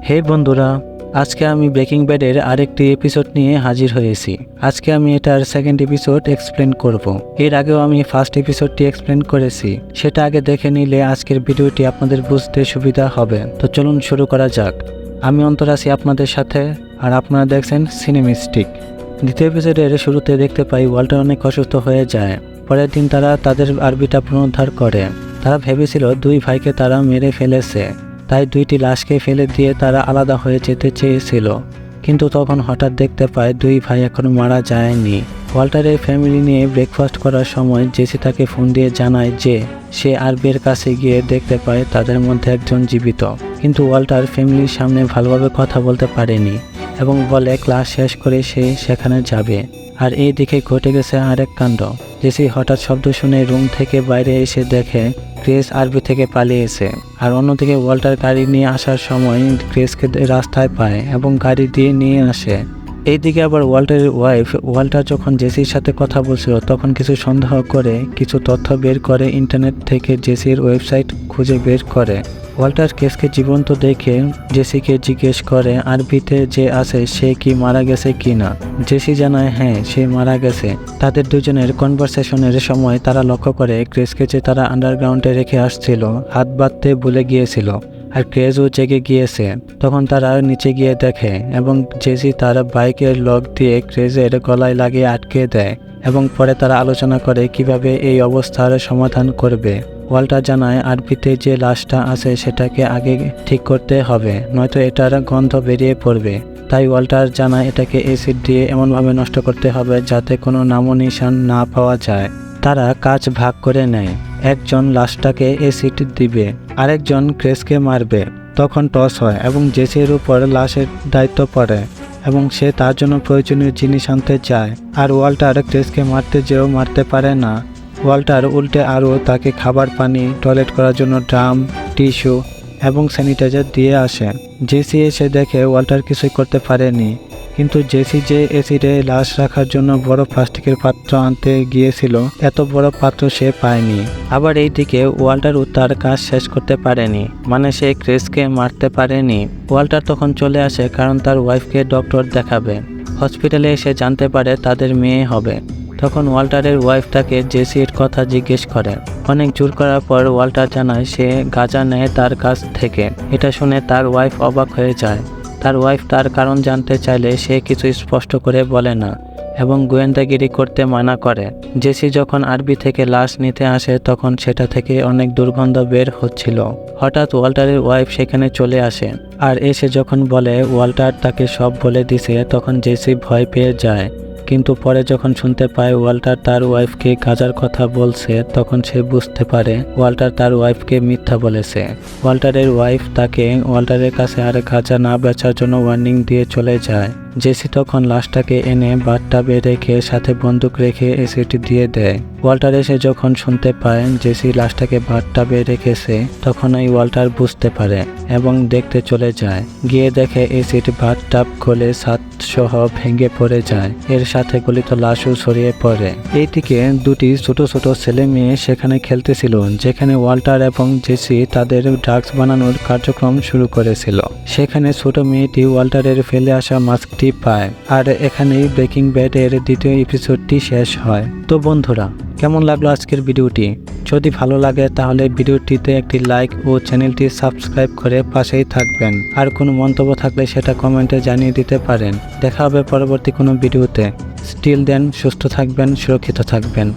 হে বন্ধুরা, আজকে আমি ব্রেকিং ব্যাডের আরেকটি এপিসোড নিয়ে হাজির হয়েছি। আজকে আমি এটার সেকেন্ড এপিসোড এক্সপ্লেন করব। এর আগেও আমি ফার্স্ট এপিসোডটি এক্সপ্লেন করেছি, সেটা আগে দেখে নিলে আজকের ভিডিওটি আপনাদের বুঝতে সুবিধা হবে। তো চলুন শুরু করা যাক। আমি অন্তর আছি আপনাদের সাথে, আর আপনারা দেখছেন সিনেমিস্টিক। দ্বিতীয় এপিসোডের শুরুতে দেখতে পাই ওয়াল্টার অনেক অসুস্থ হয়ে যায়। পরের দিন তারা তাদের আরবিটা পুনরুদ্ধার করে। তারা ভেবেছিল দুই ভাইকে তারা মেরে ফেলেছে, তাই দুইটি লাশকে ফেলে দিয়ে তারা আলাদা হয়ে যেতে চেয়েছিল। কিন্তু তখন হঠাৎ দেখতে পায় দুই ভাই এখনো মারা যায়নি। ওয়াল্টারের ফ্যামিলি নিয়ে ব্রেকফাস্ট করার সময় জেসি তাকে ফোন দিয়ে জানায় যে সে আরবির কাছে গিয়ে দেখতে পায় তাদের মধ্যে একজন জীবিত। কিন্তু ওয়াল্টার ফ্যামিলির সামনে ভালোভাবে কথা বলতে পারেনি এবং বলে ক্লাস শেষ করে সে সেখানে যাবে। আর এই দিকে ঘটে গেছে আরেক কাণ্ড। জেসি হঠাৎ শব্দ শুনে রুম থেকে বাইরে এসে দেখে ক্রেস আরবি থেকে পালিয়েছে। আর অন্যদিকে ওয়াল্টার গাড়ি নিয়ে আসার সময় ক্রেসকে রাস্তায় পায় এবং গাড়ি দিয়ে নিয়ে আসে। এইদিকে আবার ওয়াল্টারের ওয়াইফ ওয়াল্টার যখন জেসির সাথে কথা বলছিল তখন কিছু সন্দেহ করে কিছু তথ্য বের করে ইন্টারনেট থেকে জেসির ওয়েবসাইট খুঁজে বের করে। ওয়াল্টার কেসকে জীবন্ত দেখে জেসিকে জিজ্ঞেস করে আরবিতে যে আছে সে কি মারা গেছে কিনা। জেসি জানায় হ্যাঁ, সে মারা গেছে। তাদের দুজনের কনভারসেশনের সময় তারা লক্ষ্য করে ক্রেসকে যে তারা আন্ডারগ্রাউন্ডে রেখে আসছিল হাত বাঁধতে ভুলে গিয়েছিল, আর ক্রেজও জেগে গিয়েছে। তখন তারা নিচে গিয়ে দেখে এবং জেসি তার বাইকের লক দিয়ে ক্রেজের গলায় লাগিয়ে আটকে দেয় এবং পরে তারা আলোচনা করে কিভাবে এই অবস্থার সমাধান করবে। ওয়াল্টার জানায় আরবিতে যে লাশটা আছে সেটাকে আগে ঠিক করতে হবে, নয়তো এটার গন্ধ বেরিয়ে পড়বে। তাই ওয়াল্টার জানায় এটাকে অ্যাসিড দিয়ে এমনভাবে নষ্ট করতে হবে যাতে কোনো নামোনিশান না পাওয়া যায়। তারা কাজ ভাগ করে নেয়। একজন লাশটাকে অ্যাসিড দিবে, আরেকজন ক্রেসকে মারবে। তখন টস হয় এবং জেসির উপর লাশের দায়িত্ব পড়ে এবং সে তার জন্য প্রয়োজনীয় জিনিস আনতে চায়। আর ওয়াল্টার ক্রেসকে মারতে যেও মারতে পারে না। ওয়াল্টার উল্টে আরও তাকে খাবার, পানি, টয়লেট করার জন্য ড্রাম, টিস্যু এবং স্যানিটাইজার দিয়ে আসে। জেসি এসে দেখে ওয়াল্টার কিছুই করতে পারেনি, কিন্তু জেসি যে অ্যাসিডে লাশ রাখার জন্য বড় প্লাস্টিকের পাত্র আনতে গিয়েছিল এত বড় পাত্র সে পায়নি। আবার এইদিকে ওয়াল্টারও তার কাজ শেষ করতে পারেনি, মানে সে ক্রেসকে মারতে পারেনি। ওয়াল্টার তখন চলে আসে কারণ তার ওয়াইফকে ডক্টর দেখাবে। হসপিটালে এসে জানতে পারে তাদের মেয়ে হবে। তখন ওয়াল্টারের ওয়াইফ তাকে জেসির কথা জিজ্ঞেস করে। অনেক জোর করার পর ওয়াল্টার জানায় সে গাঁজা নেয় তার কাছ থেকে। এটা শুনে তার ওয়াইফ অবাক হয়ে যায়। তার ওয়াইফ তার কারণ জানতে চাইলে সে কিছু স্পষ্ট করে বলে না এবং গোয়েন্দাগিরি করতে মানা করে। জেসি যখন আরবি থেকে লাশ নিতে আসে তখন সেটা থেকে অনেক দুর্গন্ধ বের হচ্ছিল। হঠাৎ ওয়াল্টারের ওয়াইফ সেখানে চলে আসে আর এসে যখন বলে ওয়াল্টার তাকে সব বলে দিছে তখন জেসি ভয় পেয়ে যায়। কিন্তু পরে যখন শুনতে পায় ওয়াল্টার তার ওয়াইফকে গাঁজার কথা বলছে তখন সে বুঝতে পারে ওয়াল্টার তার ওয়াইফকে মিথ্যা বলেছে। ওয়াল্টারের ওয়াইফ তাকে ওয়াল্টারের কাছে আর গাঁজা না বেচার জন্য ওয়ার্নিং দিয়ে চলে যায়। জেসি তখন লাশটাকে এনে বাথটাবে রেখে সাথে বন্দুক রেখে অ্যাসিড দিয়ে দেয়। ওয়াল্টার এসে যখন শুনতে পায় জেসি লাশটাকে বাথটাবে রেখেছে তখনই ওয়াল্টার বুঝতে পারে এবং দেখতে চলে যায়। গিয়ে দেখে অ্যাসিড বাথটাব গলে ছাদ সহ ভেঙে পড়ে যায়, এর সাথে গলিত লাশও ছড়িয়ে পড়ে। এইদিকে দুটি ছোট ছোট ছেলে মেয়ে সেখানে খেলতেছিল, যেখানে ওয়াল্টার এবং জেসি তাদের ড্রাগস বানানোর কার্যক্রম শুরু করেছিল। সেখানে ছোট মেয়েটি ওয়াল্টারের ফেলে আসা মাস্কটি পায়। আর এখানেই ব্রেকিং ব্যাড এর দ্বিতীয় এপিসোডটি শেষ হয়। তো বন্ধুরা, কেমন লাগলো আজকের ভিডিওটি? যদি ভালো লাগে তাহলে ভিডিওটিতে একটি লাইক ও চ্যানেলটি সাবস্ক্রাইব করে পাশেই থাকবেন। আর কোনো মন্তব্য থাকলে সেটা কমেন্টে জানিয়ে দিতে পারেন। দেখা হবে পরবর্তী কোনো ভিডিওতে। স্টিল দেন, সুস্থ থাকবেন, সুরক্ষিত থাকবেন।